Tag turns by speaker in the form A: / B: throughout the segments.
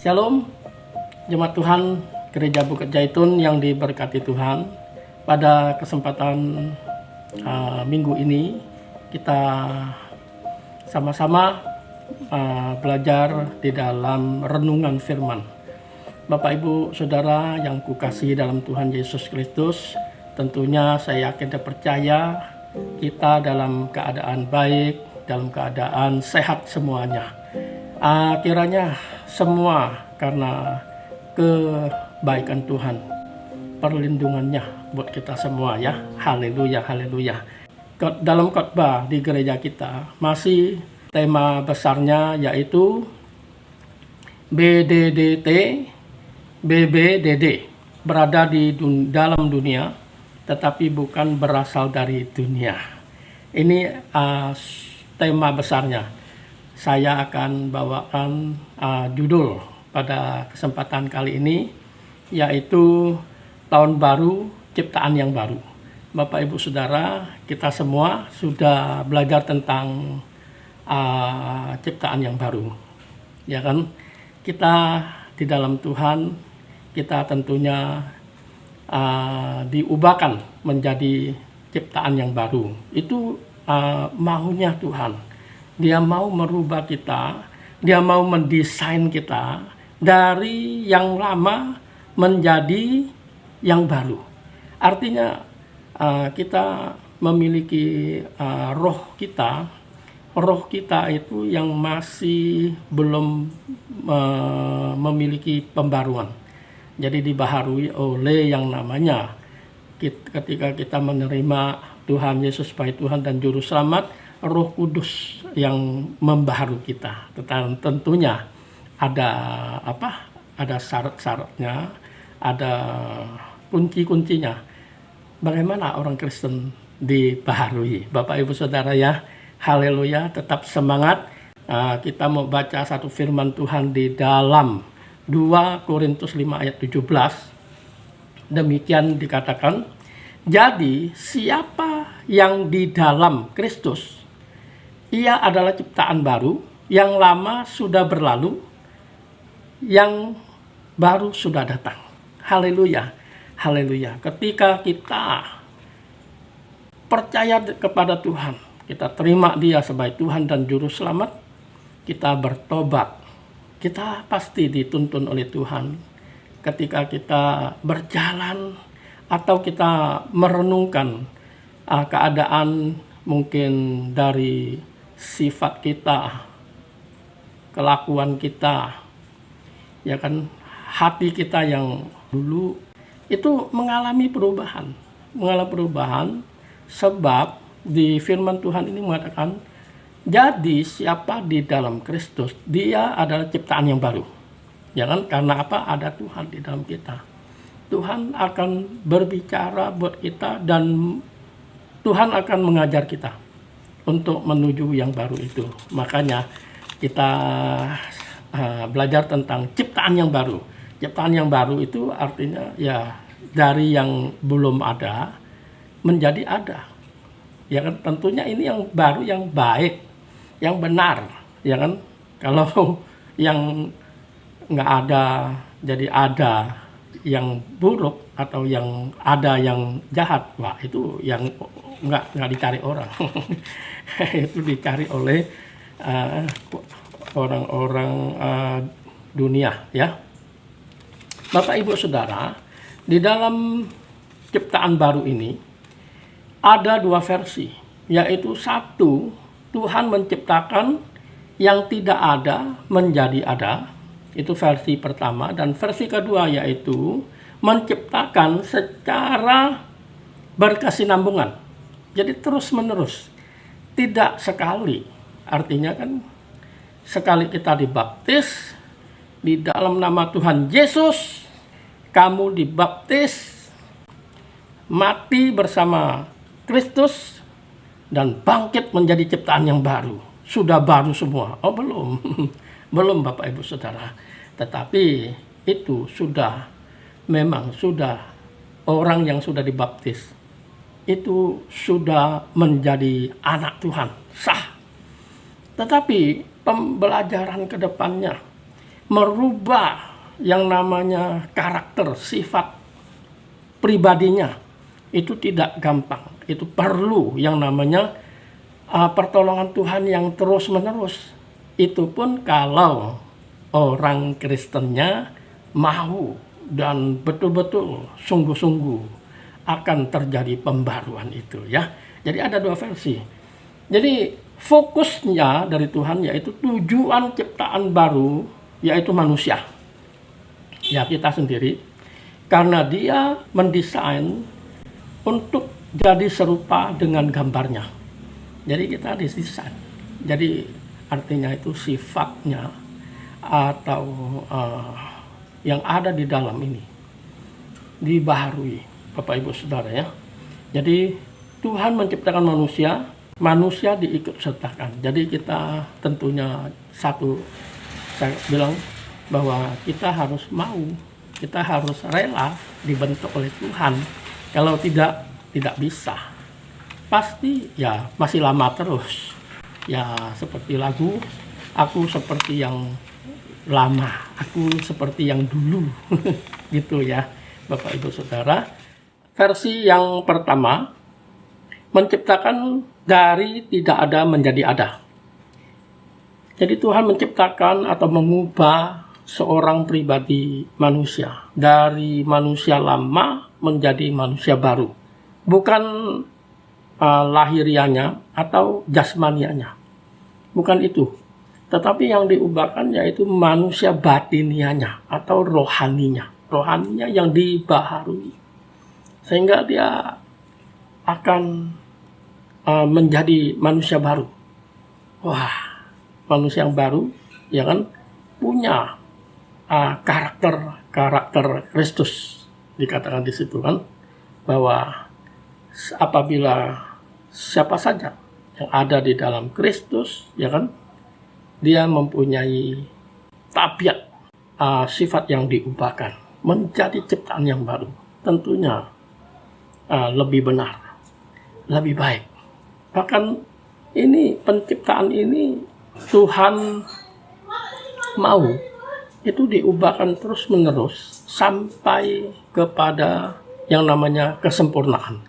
A: Shalom, jemaat Tuhan, Gereja Bukit Jaitun yang diberkati Tuhan. Pada kesempatan minggu ini, kita sama-sama belajar di dalam renungan firman. Bapak, Ibu, Saudara yang kukasihi dalam Tuhan Yesus Kristus, tentunya saya yakin dan percaya kita dalam keadaan baik, dalam keadaan sehat semuanya. Kiranya semua karena kebaikan Tuhan, perlindungannya buat kita semua ya. Haleluya, haleluya. Dalam khotbah di gereja kita masih tema besarnya yaitu BDDT, BBDD, berada di dalam dunia tetapi bukan berasal dari dunia. Ini tema besarnya. Saya akan bawakan judul pada kesempatan kali ini, yaitu Tahun Baru, Ciptaan yang Baru. Bapak, Ibu, Saudara, kita semua sudah belajar tentang ciptaan yang baru. Ya kan? Kita di dalam Tuhan, kita tentunya diubahkan menjadi ciptaan yang baru. Itu maunya Tuhan. Dia mau merubah kita, dia mau mendesain kita dari yang lama menjadi yang baru. Artinya kita memiliki roh kita itu yang masih belum memiliki pembaruan. Jadi dibaharui oleh yang namanya ketika kita menerima Tuhan Yesus sebagai Tuhan dan Juru Selamat, Roh Kudus yang membaharui kita. Tetapi tentunya ada ada syarat-syaratnya, ada kunci-kuncinya. Bagaimana orang Kristen dibaharui? Bapak, Ibu, Saudara ya, haleluya, tetap semangat. Kita mau baca satu firman Tuhan di dalam 2 Korintus 5 ayat 17. Demikian dikatakan, jadi siapa yang di dalam Kristus, ia adalah ciptaan baru, yang lama sudah berlalu, yang baru sudah datang. Haleluya, haleluya. Ketika kita percaya kepada Tuhan, kita terima Dia sebagai Tuhan dan Juru Selamat, kita bertobat, kita pasti dituntun oleh Tuhan. Ketika kita berjalan atau kita merenungkan keadaan mungkin dari sifat kita, kelakuan kita, ya kan, hati kita yang dulu itu mengalami perubahan, sebab di firman Tuhan ini mengatakan, jadi siapa di dalam Kristus, dia adalah ciptaan yang baru. Ya kan, karena apa? Ada Tuhan di dalam kita. Tuhan akan berbicara buat kita dan Tuhan akan mengajar kita untuk menuju yang baru itu. Makanya kita belajar tentang ciptaan yang baru. Ciptaan yang baru itu artinya ya dari yang belum ada menjadi ada. Ya kan, tentunya ini yang baru, yang baik, yang benar. Ya kan, kalau yang nggak ada jadi ada yang buruk atau yang ada yang jahat, wah itu yang nggak dicari orang. Itu dicari oleh orang-orang dunia ya. Bapak, Ibu, Saudara, di dalam ciptaan baru ini ada dua versi, yaitu satu, Tuhan menciptakan yang tidak ada menjadi ada. Itu versi pertama. Dan versi kedua yaitu menciptakan secara berkesinambungan. Jadi terus menerus. Tidak sekali. Artinya kan sekali kita dibaptis di dalam nama Tuhan Yesus, kamu dibaptis, mati bersama Kristus, dan bangkit menjadi ciptaan yang baru. Sudah baru semua. Oh belum. Belum, Bapak, Ibu, Saudara. Tetapi itu memang sudah orang yang sudah dibaptis itu sudah menjadi anak Tuhan, sah. Tetapi pembelajaran ke depannya merubah yang namanya karakter, sifat pribadinya, itu tidak gampang. Itu perlu yang namanya pertolongan Tuhan yang terus-menerus. Itu pun kalau orang Kristennya mau dan betul-betul sungguh-sungguh akan terjadi pembaruan itu ya. Jadi ada dua versi. Jadi fokusnya dari Tuhan yaitu tujuan ciptaan baru, yaitu manusia. Ya, kita sendiri. Karena dia mendesain untuk jadi serupa dengan gambarnya. Jadi kita didesain. Jadi artinya itu sifatnya atau yang ada di dalam ini dibaharui, Bapak Ibu Saudara ya. Jadi Tuhan menciptakan manusia, manusia diikut sertakan. Jadi kita tentunya satu, saya bilang bahwa kita harus mau, kita harus rela dibentuk oleh Tuhan. Kalau tidak bisa. Pasti ya masih lama terus. Ya seperti lagu, aku seperti yang lama, aku seperti yang dulu. Gitu ya Bapak Ibu Saudara. Versi yang pertama, menciptakan dari tidak ada menjadi ada. Jadi Tuhan menciptakan atau mengubah seorang pribadi manusia dari manusia lama menjadi manusia baru. Bukan lahirianya atau jasmanianya. Bukan itu. Tetapi yang diubahkan yaitu manusia batinianya atau rohaninya. Rohaninya yang dibaharui. Sehingga dia akan menjadi manusia baru. Wah, manusia yang baru ya kan punya karakter Kristus. Dikatakan di situ kan bahwa apabila siapa saja yang ada di dalam Kristus ya kan, dia mempunyai tabiat sifat yang diubahkan menjadi ciptaan yang baru. Tentunya lebih benar, lebih baik. Bahkan ini penciptaan ini Tuhan mau itu diubahkan terus-menerus sampai kepada yang namanya kesempurnaan.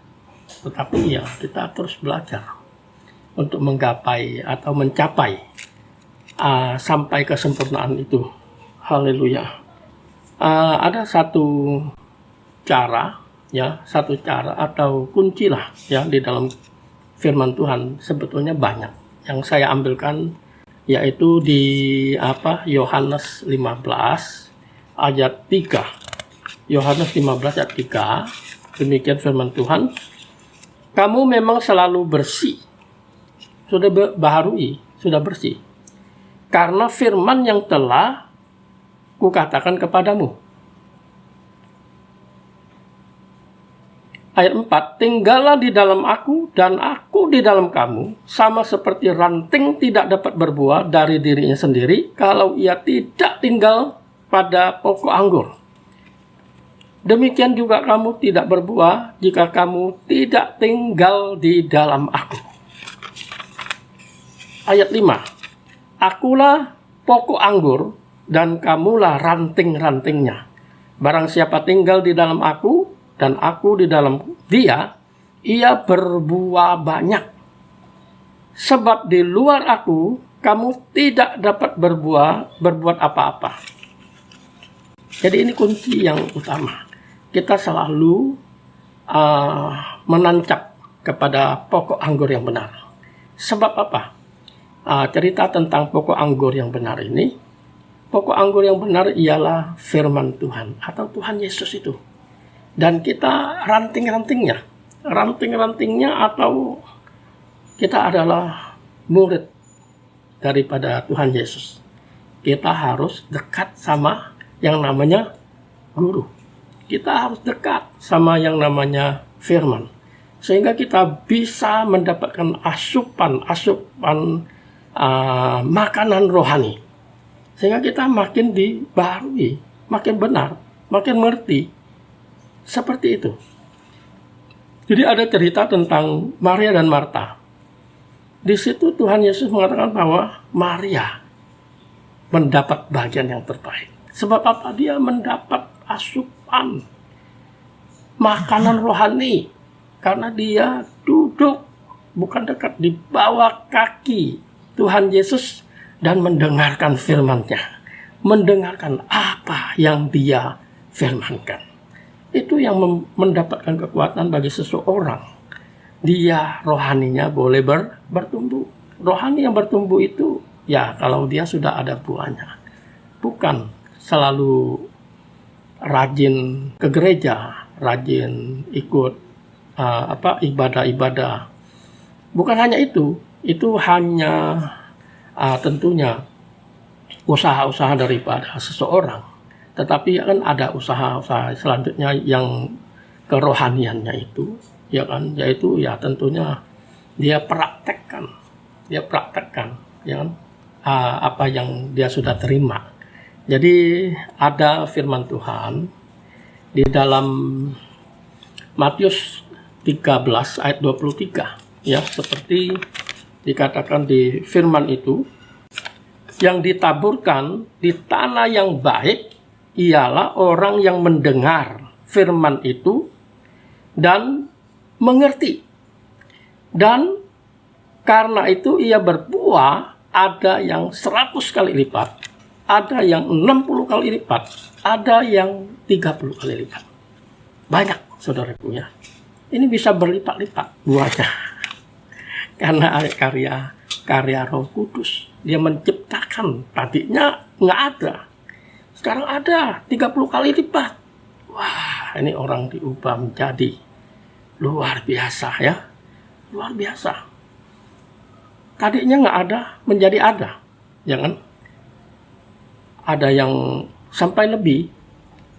A: Tetapi ya kita terus belajar untuk menggapai atau mencapai sampai kesempurnaan itu. Haleluya. Ada satu cara ya, satu cara atau kunci lah ya di dalam firman Tuhan, sebetulnya banyak. Yang saya ambilkan yaitu di Yohanes 15 ayat 3. Yohanes 15 ayat 3. Demikian firman Tuhan. Kamu memang selalu bersih. Sudah baharui, sudah bersih. Karena firman yang telah kukatakan kepadamu. Ayat 4, tinggallah di dalam aku dan aku di dalam kamu, sama seperti ranting tidak dapat berbuah dari dirinya sendiri kalau ia tidak tinggal pada pokok anggur. Demikian juga kamu tidak berbuah jika kamu tidak tinggal di dalam aku. Ayat 5, akulah pokok anggur dan kamulah ranting-rantingnya. Barang siapa tinggal di dalam aku dan aku di dalam dia, ia berbuah banyak. Sebab di luar aku, kamu tidak dapat berbuat apa-apa. Jadi ini kunci yang utama. Kita selalu menancap kepada pokok anggur yang benar. Sebab apa? Cerita tentang pokok anggur yang benar ini, pokok anggur yang benar ialah firman Tuhan atau Tuhan Yesus itu. Dan kita ranting-rantingnya atau kita adalah murid daripada Tuhan Yesus. Kita harus dekat sama yang namanya guru. Kita harus dekat sama yang namanya firman. Sehingga kita bisa mendapatkan asupan makanan rohani. Sehingga kita makin dibaharui, makin benar, makin mengerti. Seperti itu. Jadi ada cerita tentang Maria dan Marta. Di situ Tuhan Yesus mengatakan bahwa Maria mendapat bagian yang terbaik. Sebab apa? Dia mendapat asupan makanan rohani. Karena dia duduk, bukan dekat, di bawah kaki Tuhan Yesus dan mendengarkan firman-Nya. Mendengarkan apa yang dia firmankan. Itu yang mendapatkan kekuatan bagi seseorang. Dia rohaninya boleh bertumbuh. Rohani yang bertumbuh itu, ya kalau dia sudah ada buahnya. Bukan selalu rajin ke gereja, rajin ikut ibadah-ibadah. Bukan hanya itu hanya tentunya usaha-usaha daripada seseorang. Tetapi kan ada usaha-usaha selanjutnya yang kerohaniannya itu, ya kan, yaitu ya tentunya dia praktekkan, ya kan, apa yang dia sudah terima. Jadi ada firman Tuhan di dalam Matius 13 ayat 23, ya, seperti dikatakan di firman itu, yang ditaburkan di tanah yang baik ialah orang yang mendengar firman itu dan mengerti. Dan karena itu ia berbuah, ada yang 100 kali lipat, ada yang 60 kali lipat, ada yang 30 kali lipat. Banyak, saudaraku ya. Ini bisa berlipat-lipat buahnya. Karena karya Roh Kudus. Dia menciptakan, tadinya nggak ada. Sekarang ada 30 kali lipat. Wah, ini orang diubah menjadi luar biasa ya. Luar biasa. Tadinya nggak ada, menjadi ada. Jangan. Ada yang sampai lebih.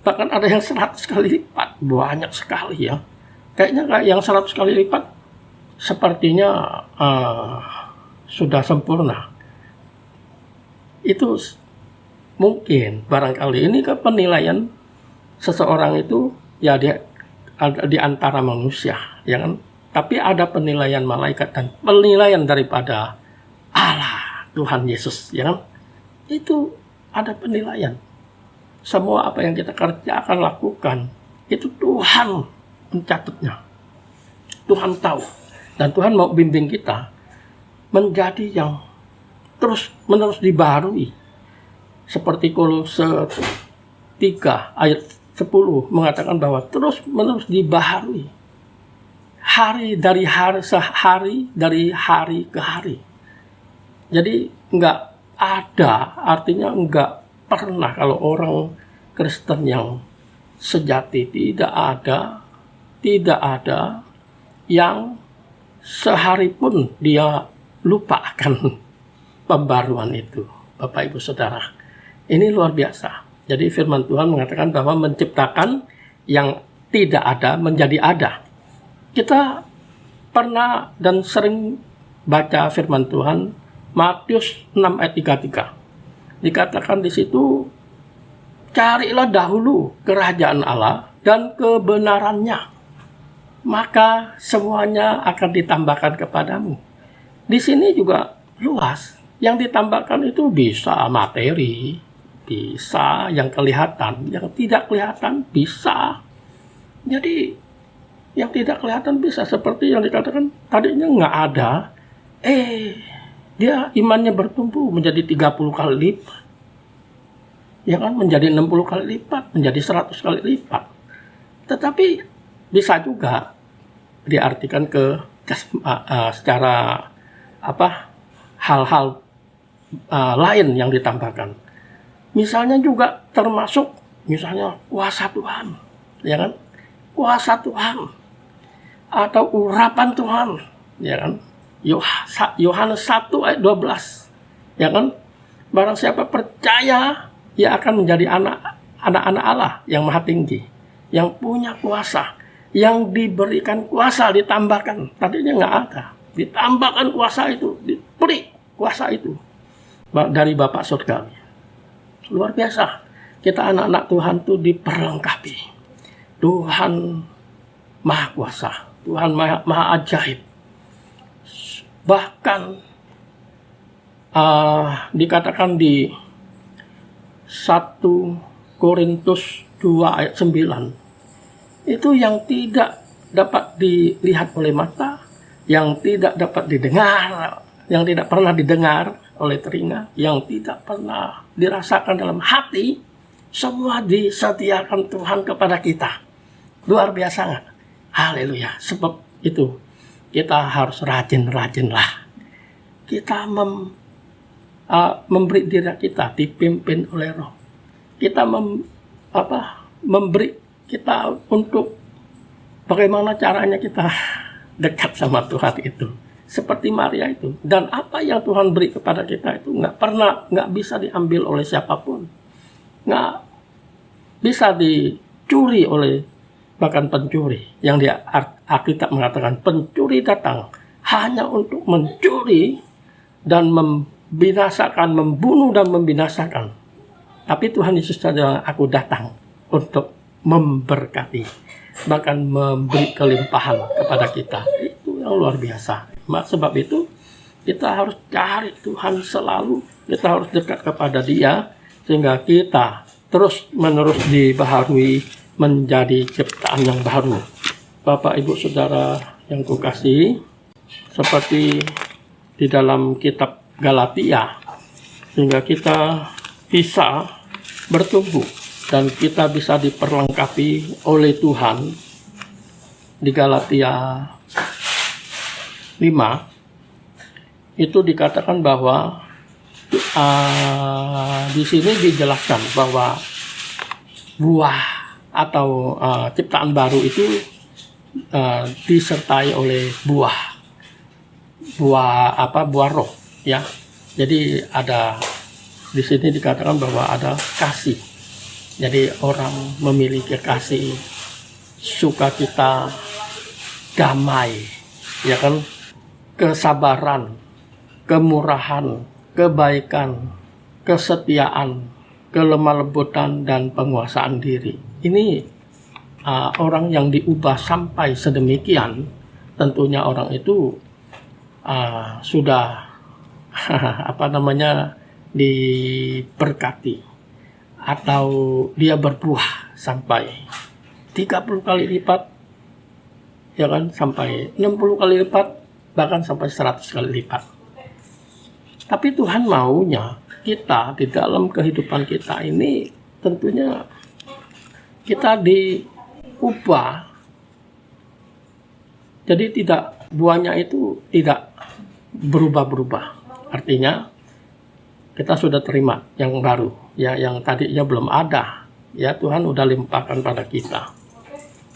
A: Bahkan ada yang 100 kali lipat. Banyak sekali ya. Kayaknya yang 100 kali lipat sepertinya sudah sempurna. Itu mungkin barangkali ini kan penilaian seseorang itu ya di antara manusia, ya kan? Tapi ada penilaian malaikat dan penilaian daripada Allah, Tuhan Yesus, ya kan? Itu ada penilaian. Semua apa yang kita kerjakan, lakukan, itu Tuhan mencatatnya. Tuhan tahu. Dan Tuhan mau bimbing kita menjadi yang terus-menerus dibaharui. Seperti Kolose 3 ayat 10 mengatakan bahwa terus-menerus dibaharui. Hari dari hari ke hari. Jadi enggak ada, artinya enggak pernah kalau orang Kristen yang sejati tidak ada yang sehari pun dia lupa akan pembaruan itu. Bapak Ibu Saudara, ini luar biasa. Jadi firman Tuhan mengatakan bahwa menciptakan yang tidak ada menjadi ada. Kita pernah dan sering baca firman Tuhan Matius 6 ayat 33. Dikatakan di situ, carilah dahulu kerajaan Allah dan kebenarannya, maka semuanya akan ditambahkan kepadamu. Di sini juga luas. Yang ditambahkan itu bisa materi, bisa yang kelihatan, yang tidak kelihatan bisa. Jadi yang tidak kelihatan bisa seperti yang dikatakan tadinya nggak ada, dia imannya bertumbuh menjadi 30 kali lipat. Ya kan, menjadi 60 kali lipat, menjadi 100 kali lipat. Tetapi bisa juga diartikan ke secara hal-hal lain yang ditambahkan. Misalnya juga termasuk misalnya kuasa Tuhan, ya kan? Kuasa Tuhan atau urapan Tuhan, ya kan? Yohanes 1 ayat 12, ya kan? Barang siapa percaya, ia akan menjadi anak-anak Allah yang maha tinggi, yang punya kuasa, yang diberikan kuasa, ditambahkan. Tadinya nggak ada, ditambahkan kuasa itu, diberi kuasa itu dari Bapa Surgawi. Luar biasa. Kita anak-anak Tuhan tuh diperlengkapi. Tuhan maha kuasa, Tuhan maha ajaib. Bahkan dikatakan di 1 Korintus 2 ayat 9. Itu yang tidak dapat dilihat oleh mata, yang tidak dapat didengar, yang tidak pernah didengar oleh telinga, yang tidak pernah dirasakan dalam hati, semua disediakan Tuhan kepada kita. Luar biasa nggak? Haleluya. Sebab itu kita harus rajin-rajinlah. Kita memberi diri kita dipimpin oleh Roh. Kita memberi kita untuk bagaimana caranya kita dekat sama Tuhan itu. Seperti Maria itu. Dan apa yang Tuhan beri kepada kita itu nggak bisa diambil oleh siapapun. Nggak bisa dicuri oleh bahkan pencuri. Yang di Alkitab mengatakan pencuri datang hanya untuk mencuri dan membinasakan, membunuh dan membinasakan. Tapi Tuhan Yesus saja, aku datang untuk memberkati, bahkan memberi kelimpahan kepada kita. Itu yang luar biasa. Sebab itu kita harus cari Tuhan selalu. Kita harus dekat kepada Dia sehingga kita terus menerus dibaharui menjadi ciptaan yang baru. Bapak, Ibu, Saudara yang kukasihi, seperti di dalam kitab Galatia, sehingga kita bisa bertumbuh dan kita bisa diperlengkapi oleh Tuhan. Di Galatia 5 itu dikatakan bahwa di sini dijelaskan bahwa buah atau ciptaan baru itu disertai oleh buah roh, ya. Jadi ada di sini dikatakan bahwa ada kasih. Jadi orang memiliki kasih, sukacita, damai, ya kan, kesabaran, kemurahan, kebaikan, kesetiaan, kelemah lembutan, dan penguasaan diri. Ini orang yang diubah sampai sedemikian, tentunya orang itu sudah diberkati, atau dia berbuah sampai 30 kali lipat, ya kan, sampai 60 kali lipat, bahkan sampai 100 kali lipat. Tapi Tuhan maunya kita di dalam kehidupan kita ini tentunya kita diubah. Jadi buahnya itu tidak berubah-berubah. Artinya kita sudah terima yang baru, ya, yang tadinya belum ada, ya, Tuhan udah limpahkan pada kita.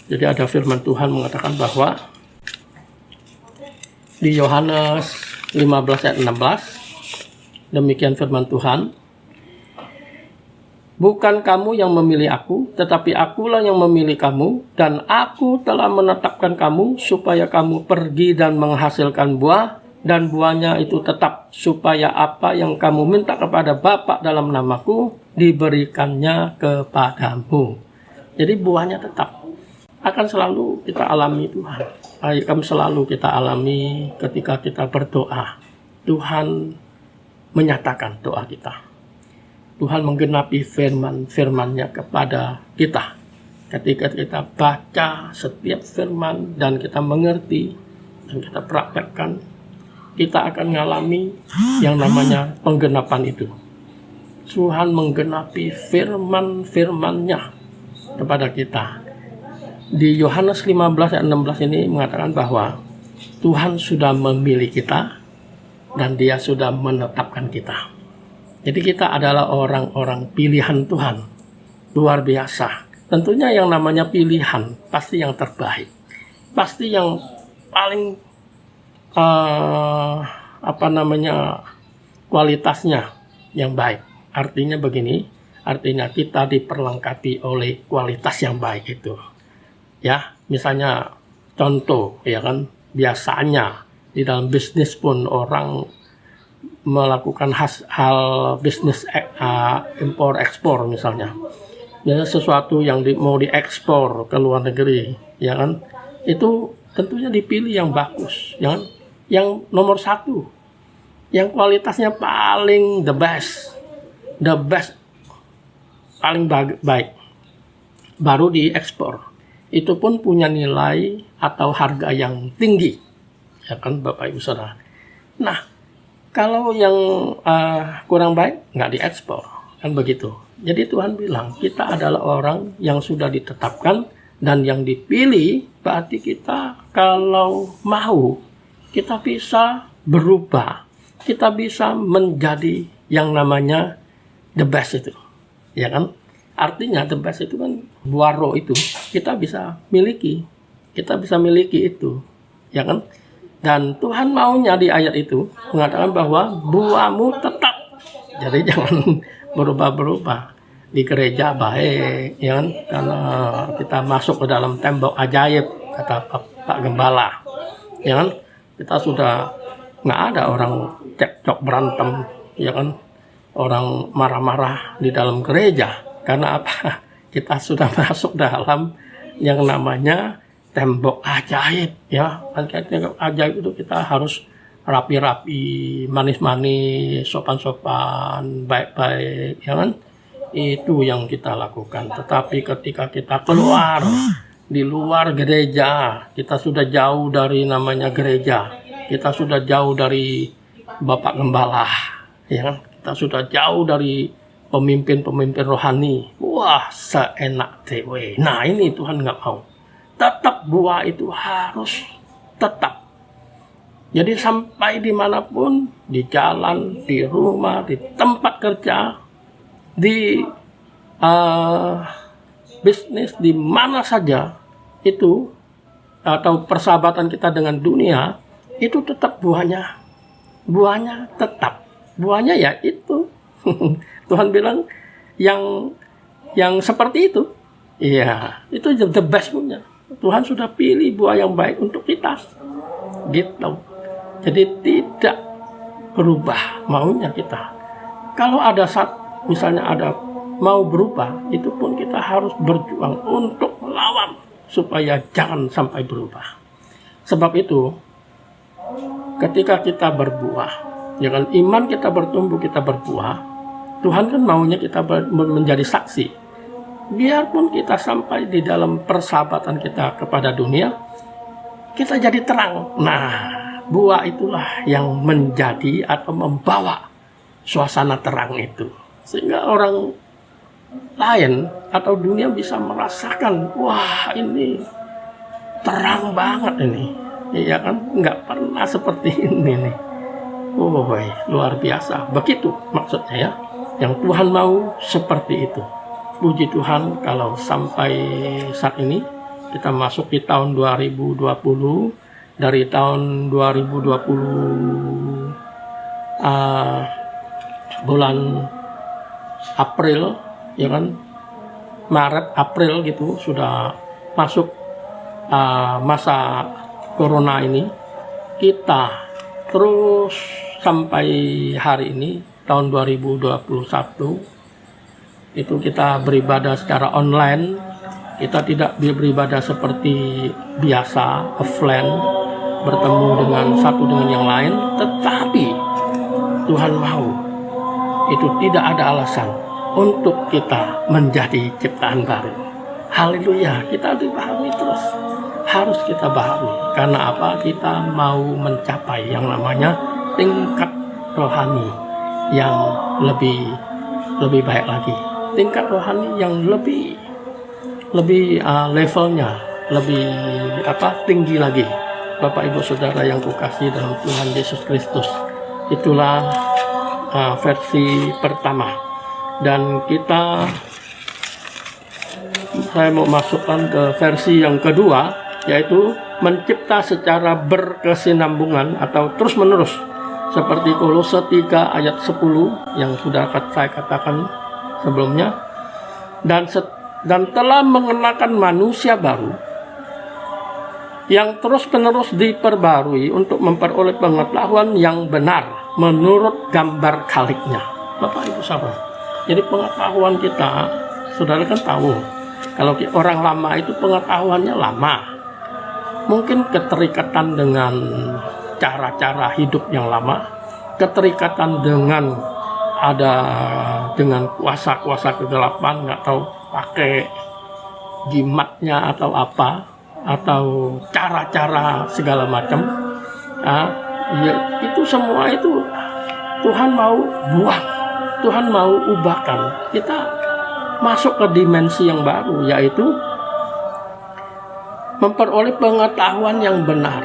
A: Jadi ada firman Tuhan mengatakan bahwa di Yohanes 15 ayat 16, demikian firman Tuhan, bukan kamu yang memilih aku, tetapi akulah yang memilih kamu, dan aku telah menetapkan kamu supaya kamu pergi dan menghasilkan buah, dan buahnya itu tetap, supaya apa yang kamu minta kepada Bapa dalam namaku diberikannya kepadamu. Jadi buahnya tetap akan selalu kita alami Tuhan. Akan selalu kita alami ketika kita berdoa. Tuhan menyatakan doa kita. Tuhan menggenapi firman-firman-Nya kepada kita. Ketika kita baca setiap firman dan kita mengerti dan kita praktekkan, kita akan mengalami yang namanya penggenapan itu. Tuhan menggenapi firman-firman-Nya kepada kita. Di Yohanes 15 ayat 16 ini mengatakan bahwa Tuhan sudah memilih kita dan Dia sudah menetapkan kita. Jadi kita adalah orang-orang pilihan Tuhan. Luar biasa. Tentunya yang namanya pilihan pasti yang terbaik. Pasti yang paling kualitasnya yang baik. Artinya begini, artinya kita diperlengkapi oleh kualitas yang baik itu. Ya, misalnya contoh, ya kan, biasanya di dalam bisnis pun orang melakukan hal bisnis impor ekspor misalnya. Biasanya sesuatu yang mau diekspor ke luar negeri, ya kan, itu tentunya dipilih yang bagus, ya kan? Yang nomor 1, yang kualitasnya paling the best paling baik, baru diekspor. Itu pun punya nilai atau harga yang tinggi, ya kan Bapak Ibu Saudara. Nah, kalau yang kurang baik nggak diekspor, kan begitu. Jadi Tuhan bilang kita adalah orang yang sudah ditetapkan dan yang dipilih, berarti kita kalau mau kita bisa berubah, kita bisa menjadi yang namanya the best itu, ya kan? Artinya the best itu kan buah roh itu kita bisa miliki itu, ya kan? Dan Tuhan maunya di ayat itu mengatakan bahwa buahmu tetap. Jadi jangan berubah-berubah. Di gereja baik, ya kan? Karena kita masuk ke dalam tembok ajaib, kata Pak Gembala, ya kan? Kita sudah nggak ada orang cekcok berantem, ya kan? Orang marah-marah di dalam gereja. Karena apa? Kita sudah masuk dalam yang namanya tembok ajaib, ya. Tembok ajaib itu kita harus rapi-rapi, manis-manis, sopan-sopan, baik-baik, ya kan? Itu yang kita lakukan. Tetapi ketika kita keluar di luar gereja, kita sudah jauh dari namanya gereja, kita sudah jauh dari Bapak Gembala, ya kan? Kita sudah jauh dari pemimpin-pemimpin rohani. Wah, seenak tewe. Nah, ini Tuhan nggak mau. Tetap buah itu harus tetap. Jadi sampai dimanapun, di jalan, di rumah, di tempat kerja, di bisnis, di mana saja itu, atau persahabatan kita dengan dunia, itu tetap buahnya tetap. Buahnya ya itu. Tuhan bilang yang seperti itu, iya, itu the best punya. Tuhan sudah pilih buah yang baik untuk kita, gitu. Jadi tidak berubah maunya kita. Kalau ada saat misalnya ada mau berubah, itu pun kita harus berjuang untuk melawan supaya jangan sampai berubah. Sebab itu, ketika kita berbuah, ya kan, iman kita bertumbuh, kita berbuah, Tuhan kan maunya kita menjadi saksi. Biarpun kita sampai di dalam persahabatan kita kepada dunia, kita jadi terang. Nah, buah itulah yang menjadi atau membawa suasana terang itu. Sehingga orang lain atau dunia bisa merasakan, wah ini terang banget ini. Iya kan, nggak pernah seperti ini nih. Oh, luar biasa. Begitu maksudnya ya. Yang Tuhan mau seperti itu. Puji Tuhan kalau sampai saat ini kita masuk di tahun 2020. Dari tahun 2020 bulan April, ya kan, Maret, April gitu, sudah masuk masa Corona ini. Kita terus sampai hari ini tahun 2021 itu kita beribadah secara online. Kita tidak beribadah seperti biasa offline, bertemu dengan satu dengan yang lain, tetapi Tuhan mau itu tidak ada alasan untuk kita menjadi ciptaan baru. Haleluya, kita dibaharui terus, harus kita baharui. Karena apa? Kita mau mencapai yang namanya tingkat rohani yang lebih baik lagi, tingkat rohani yang lebih levelnya lebih tinggi lagi. Bapak Ibu Saudara yang kukasihi dalam Tuhan Yesus Kristus, itulah versi pertama, dan saya mau masukkan ke versi yang kedua, yaitu mencipta secara berkesinambungan atau terus menerus, seperti Kolose 3 ayat 10 yang sudah saya katakan sebelumnya, dan telah mengenakan manusia baru yang terus-menerus diperbarui untuk memperoleh pengetahuan yang benar menurut gambar kaliknya. Bapak Ibu saudara, jadi pengetahuan kita, saudara kan tahu, kalau orang lama itu pengetahuannya lama, mungkin keterikatan dengan cara-cara hidup yang lama, keterikatan dengan ada dengan kuasa-kuasa kegelapan, nggak tahu pakai jimatnya atau apa, atau cara-cara segala macam. Ya, itu semua itu Tuhan mau buang, Tuhan mau ubahkan. Kita masuk ke dimensi yang baru, yaitu memperoleh pengetahuan yang benar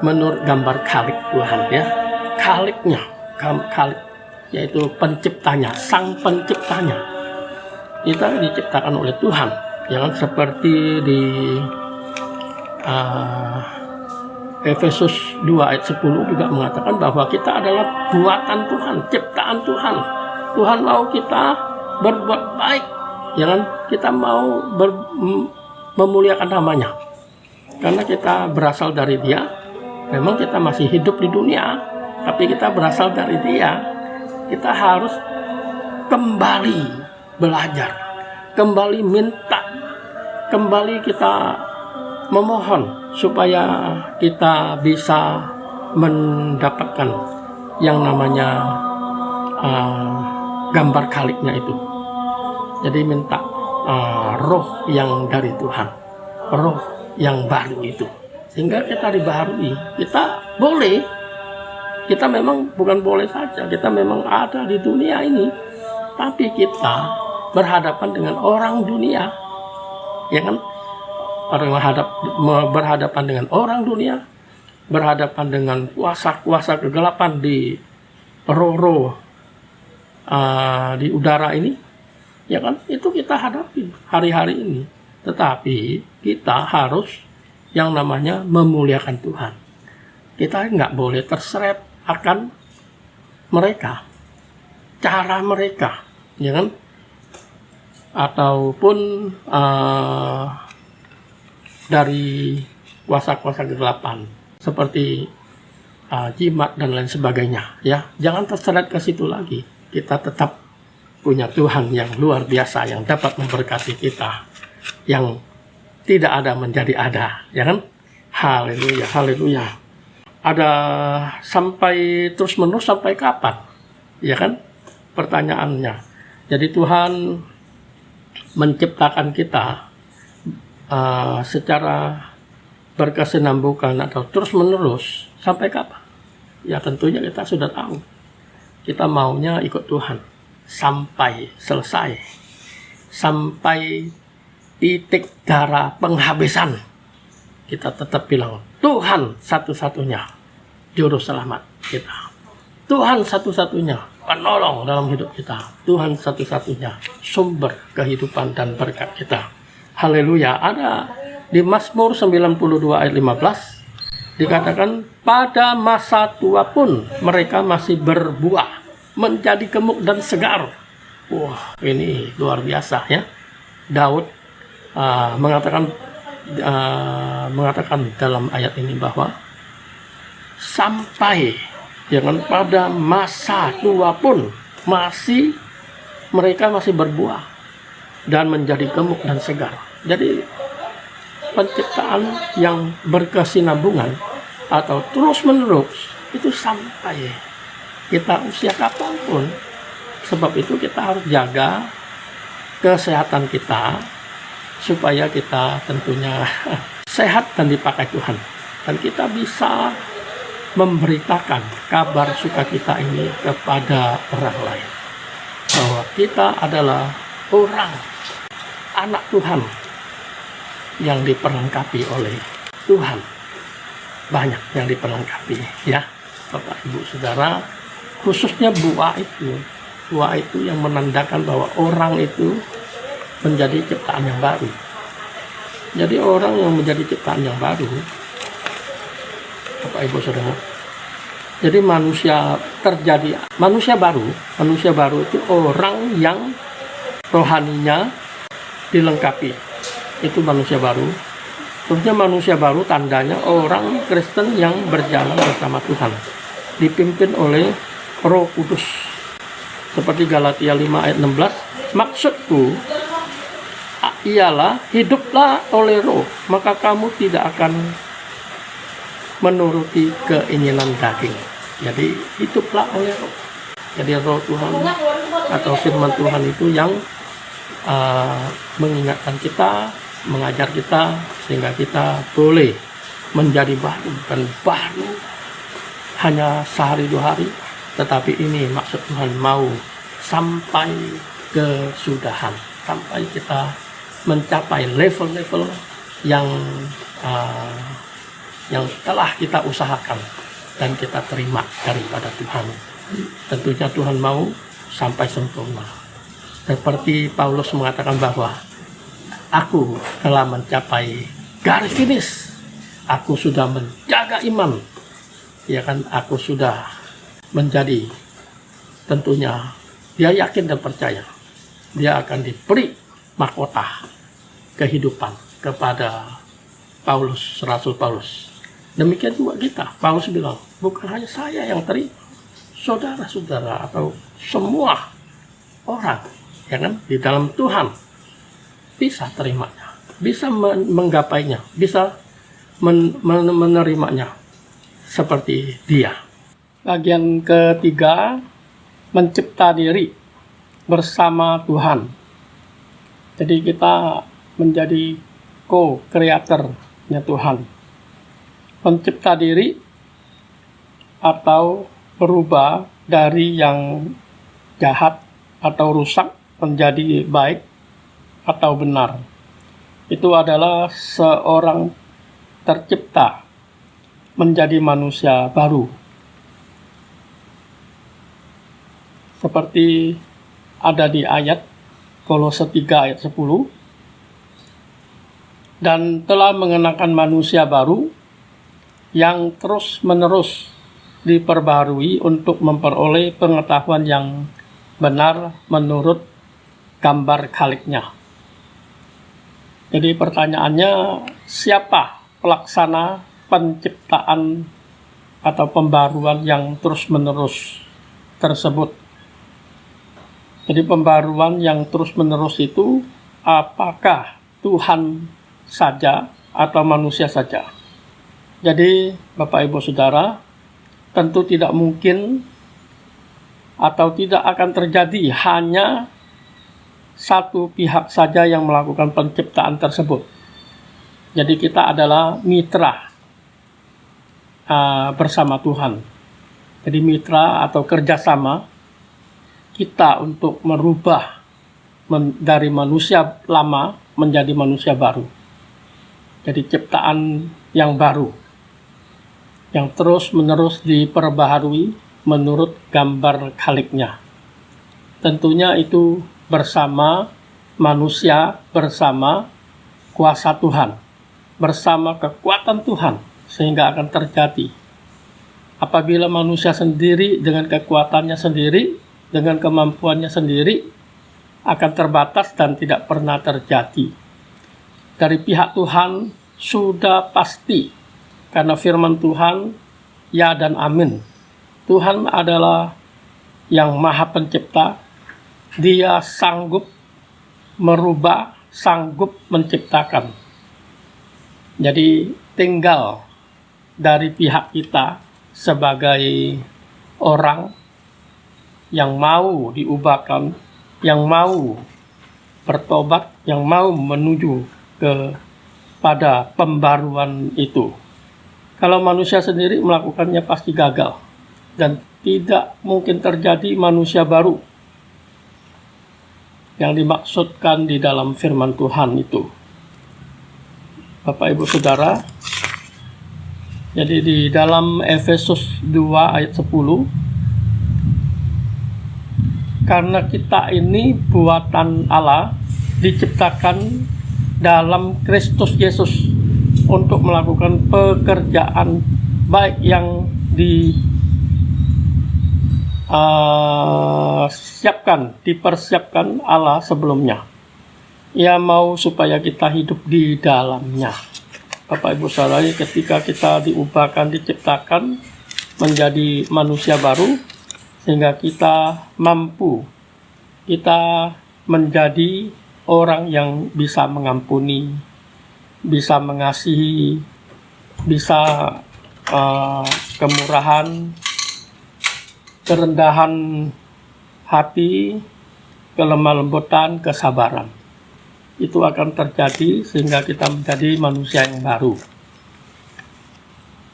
A: menurut gambar khalik Tuhan, ya. Khaliknya, khalik, yaitu penciptanya, sang penciptanya. Kita diciptakan oleh Tuhan, jangan seperti di Efesus 2 ayat 10 juga mengatakan bahwa kita adalah buatan Tuhan, ciptaan Tuhan. Tuhan mau kita berbuat baik, jangan kita mau memuliakan namanya. Karena kita berasal dari Dia. Memang kita masih hidup di dunia, tapi kita berasal dari Dia. Kita harus kembali belajar, kembali minta, kembali kita memohon supaya kita bisa mendapatkan yang namanya gambar khaliknya itu. Jadi minta roh yang dari Tuhan, roh yang baru itu, sehingga kita dibaharui. Kita memang bukan boleh saja, kita memang ada di dunia ini, tapi kita berhadapan dengan orang dunia, ya kan? Berhadapan dengan orang dunia, berhadapan dengan kuasa-kuasa kegelapan di roh-roh di udara ini, ya kan? Itu kita hadapi hari-hari ini. Tetapi kita harus yang namanya memuliakan Tuhan. Kita nggak boleh terseret akan mereka, cara mereka, ya kan? Ataupun dari kuasa-kuasa kegelapan seperti jimat dan lain sebagainya, ya. Jangan terseret ke situ lagi. Kita tetap punya Tuhan yang luar biasa yang dapat memberkati kita, yang tidak ada menjadi ada, ya kan? Haleluya, haleluya. Ada sampai terus menerus sampai kapan, ya kan? Pertanyaannya. Jadi Tuhan menciptakan kita secara berkesinambungan atau terus menerus sampai kapan? Ya tentunya kita sudah tahu. Kita maunya ikut Tuhan sampai selesai, sampai titik darah penghabisan. Kita tetap bilang Tuhan satu-satunya juru selamat kita, Tuhan satu-satunya penolong dalam hidup kita, Tuhan satu-satunya sumber kehidupan dan berkat kita. Haleluya. Ada di Mazmur 92 ayat 15 dikatakan, pada masa tua pun mereka masih berbuah, menjadi gemuk dan segar. Wah, ini luar biasa, ya. Daud mengatakan dalam ayat ini bahwa sampai jangan pada masa tua pun mereka masih berbuah dan menjadi gemuk dan segar. Jadi penciptaan yang berkesinambungan atau terus menerus itu sampai kita usia kapanpun. Sebab itu kita harus jaga kesehatan kita supaya kita tentunya sehat dan dipakai Tuhan, dan kita bisa memberitakan kabar sukacita ini kepada orang lain bahwa kita adalah orang anak Tuhan yang diperlengkapi oleh Tuhan. Banyak yang diperlengkapi, ya Bapak Ibu Saudara, khususnya buah itu yang menandakan bahwa orang itu menjadi ciptaan yang baru. Jadi orang yang menjadi ciptaan yang baru, Bapak Ibu Saudara, jadi manusia baru itu orang yang rohaninya dilengkapi. Itu manusia baru. Tentunya manusia baru tandanya orang Kristen yang berjalan bersama Tuhan, dipimpin oleh Roh Kudus. Seperti Galatia 5 ayat 16, maksudku ialah hiduplah oleh Roh, maka kamu tidak akan menuruti keinginan daging. Jadi hiduplah oleh Roh. Jadi roh Tuhan atau firman Tuhan itu yang mengingatkan kita, mengajar kita, sehingga kita boleh menjadi baru. Bukan baru hanya sehari 2 hari, tetapi ini maksud Tuhan mau sampai kesudahan, sampai kita mencapai level-level yang telah kita usahakan dan kita terima daripada Tuhan. Tentunya Tuhan mau sampai sempurna. Seperti Paulus mengatakan bahwa aku telah mencapai garis finish. Aku sudah menjaga iman. Ya kan, aku sudah menjadi, tentunya dia yakin dan percaya dia akan diberi mahkota kehidupan kepada Paulus, Rasul Paulus. Demikian juga kita. Paulus bilang, bukan hanya saya yang terima, saudara-saudara atau semua orang, ya kan, di dalam Tuhan bisa terimanya, bisa menggapainya, bisa menerimanya seperti dia. Bagian ketiga, mencipta diri bersama Tuhan. Jadi kita menjadi co-creator-nya Tuhan. Mencipta diri atau berubah dari yang jahat atau rusak menjadi baik atau benar. Itu adalah seorang tercipta menjadi manusia baru. Seperti ada di ayat Kolose 3 ayat 10. Dan telah mengenakan manusia baru yang terus-menerus diperbarui untuk memperoleh pengetahuan yang benar menurut gambar Khaliknya. Jadi pertanyaannya, siapa pelaksana penciptaan atau pembaruan yang terus-menerus tersebut? Jadi pembaruan yang terus-menerus itu apakah Tuhan saja atau manusia saja? Jadi Bapak Ibu Saudara, tentu tidak mungkin atau tidak akan terjadi hanya satu pihak saja yang melakukan penciptaan tersebut. Jadi kita adalah mitra bersama Tuhan. Jadi mitra atau kerjasama kita untuk merubah dari manusia lama menjadi manusia baru. Jadi ciptaan yang baru, yang terus-menerus diperbaharui menurut gambar Khaliknya. Tentunya itu bersama manusia, bersama kuasa Tuhan, bersama kekuatan Tuhan, sehingga akan terjadi. Apabila manusia sendiri dengan kekuatannya sendiri, dengan kemampuannya sendiri, akan terbatas dan tidak pernah terjadi. Dari pihak Tuhan sudah pasti, karena firman Tuhan, ya dan amin. Tuhan adalah yang maha pencipta. Dia sanggup merubah, sanggup menciptakan. Jadi tinggal dari pihak kita sebagai orang yang mau diubahkan, yang mau bertobat, yang mau menuju kepada pembaruan itu. Kalau manusia sendiri melakukannya pasti gagal dan tidak mungkin terjadi manusia baru yang dimaksudkan di dalam firman Tuhan itu. Bapak Ibu Saudara, jadi di dalam Efesus 2 ayat 10, karena kita ini buatan Allah, diciptakan dalam Kristus Yesus untuk melakukan pekerjaan baik yang dipersiapkan Allah sebelumnya. Ia mau supaya kita hidup di dalamnya. Bapak Ibu Saudara, ketika kita diubahkan, diciptakan menjadi manusia baru, sehingga kita mampu, kita menjadi orang yang bisa mengampuni, bisa mengasihi, bisa kemurahan, kerendahan hati, kelemah lembutan, kesabaran. Itu akan terjadi sehingga kita menjadi manusia yang baru.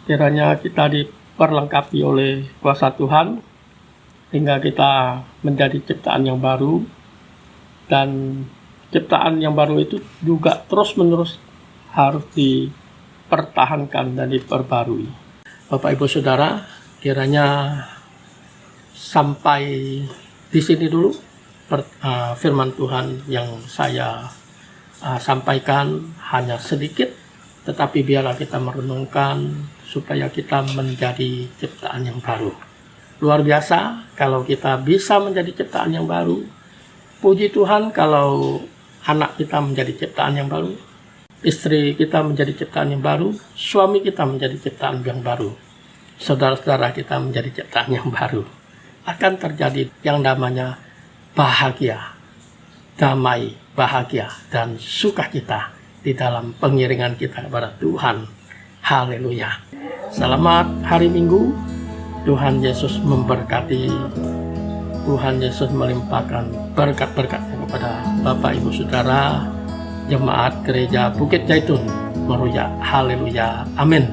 A: Kiranya kita diperlengkapi oleh kuasa Tuhan, hingga kita menjadi ciptaan yang baru, dan ciptaan yang baru itu juga terus-menerus harus dipertahankan dan diperbarui. Bapak Ibu Saudara, kiranya sampai di sini dulu firman Tuhan yang saya sampaikan, hanya sedikit, tetapi biarlah kita merenungkan supaya kita menjadi ciptaan yang baru. Luar biasa kalau kita bisa menjadi ciptaan yang baru. Puji Tuhan kalau anak kita menjadi ciptaan yang baru, istri kita menjadi ciptaan yang baru, suami kita menjadi ciptaan yang baru, saudara-saudara kita menjadi ciptaan yang baru. Akan terjadi yang namanya bahagia, damai, bahagia, dan sukacita di dalam pengiringan kita kepada Tuhan. Haleluya. Selamat hari Minggu. Tuhan Yesus memberkati. Tuhan Yesus melimpahkan berkat-berkatnya kepada Bapak Ibu Saudara, Jemaat Gereja Bukit Zaitun Meruya. Haleluya. Amin.